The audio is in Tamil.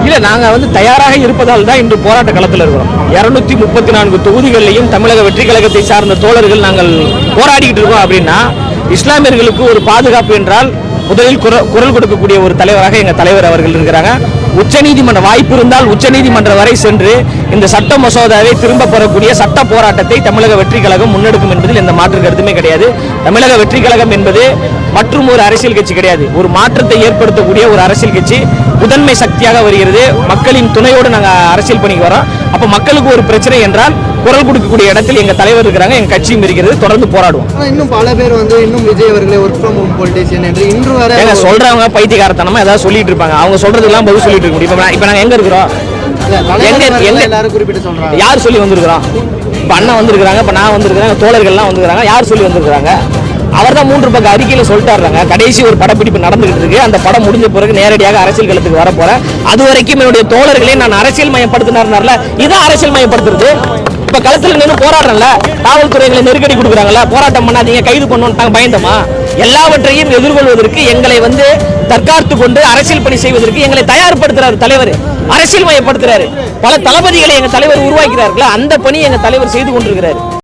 இல்ல நாங்க தயாராக இருப்பதால் தான் இன்று போராட்ட களத்தில் இருக்கிறோம். 234 தொகுதிகளிலையும் தமிழக வெற்றி கழகத்தை சார்ந்த தோழர்கள் நாங்கள் போராடிக்கிட்டு இருக்கோம். அப்படின்னா இஸ்லாமியர்களுக்கு ஒரு பாதுகாப்பு என்றால் முதலில் குரல் கொடுக்கக்கூடிய ஒரு தலைவராக எங்க தலைவர் அவர்கள் இருக்கிறாங்க. உச்சநீதிமன்ற வாய்ப்பு இருந்தால் உச்சநீதிமன்ற வரை சென்று இந்த சட்ட மசோதாவை திரும்ப பெறக்கூடிய சட்ட போராட்டத்தை தமிழக வெற்றி கழகம் முன்னெடுக்கும் என்பதில் எந்த மாற்று கருத்துமே கிடையாது. தமிழக வெற்றி கழகம் என்பது மற்றும் ஒரு அரசியல் கட்சி கிடையாது, ஒரு மாற்றத்தை ஏற்படுத்தக்கூடிய ஒரு அரசியல் கட்சி, முதன்மை சக்தியாக வருகிறது. மக்களின் துணையோடு நாங்கள் அரசியல் பண்ணிக்கு வரோம். அப்போ மக்களுக்கு ஒரு பிரச்சனை என்றால் குரல் கொடுக்கக்கூடிய இடத்தில் எங்க தலைவர் இருக்கிறாங்க, எங்க கட்சியும் இருக்கிறது, தொடர்ந்து போராடுவோம். இன்னும் பல பேர் இன்னும் விஜய் அவர்களே ஒர்க் ஃப்ரம் ஹோம் பொலிட்டிஷியன் என்று இன்று வரை சொல்றவங்க பைத்தியக்காரத்தனமா ஏதாவது சொல்லிட்டு இருப்பாங்க. அவங்க சொல்றதுக்கெல்லாம் பதில் சொல்லிட்டு இருக்க முடியும். இப்ப நாங்க எங்க இருக்கிறோம், எல்லாரும் குறிப்பிட்டு சொல்றாங்க, யார் சொல்லி வந்திருக்கிறோம்? இப்ப அண்ணன் வந்திருக்காங்க, இப்ப நான் வந்திருக்கிறேன், தோழர்கள்லாம் வந்திருக்காங்க. யார் சொல்லி வந்திருக்காங்க? அவர் தான் 3 பக்க அறிக்கையில சொல்லிட்டாருங்க. கடைசி ஒரு படப்பிடிப்பு நடந்துகிட்டு இருக்கு. அந்த படம் முடிஞ்ச பிறகு நேரடியாக அரசியல் களத்துக்கு வர போறேன். அது வரைக்கும் என்னுடைய தோழர்களே நான் அரசியல் மயப்படுத்தினார்ல, இதான் அரசியல் மயப்படுத்துறது. இப்ப களத்துல நின்று போராடுறல, காவல்துறைகளை நெருக்கடி கொடுக்குறாங்கல்ல, போராட்டம் பண்ணாதீங்க, கைது பண்ணணும் பயந்தமா? எல்லாவற்றையும் எதிர்கொள்வதற்கு எங்களை தற்காத்து கொண்டு அரசியல் பணி செய்வதற்கு எங்களை தயார்படுத்துறாரு தலைவர், அரசியல் மயப்படுத்துறாரு. பல தளபதிகளை எங்க தலைவர் உருவாக்கிறார்களா, அந்த பணி எங்க தலைவர் செய்து கொண்டிருக்கிறார்.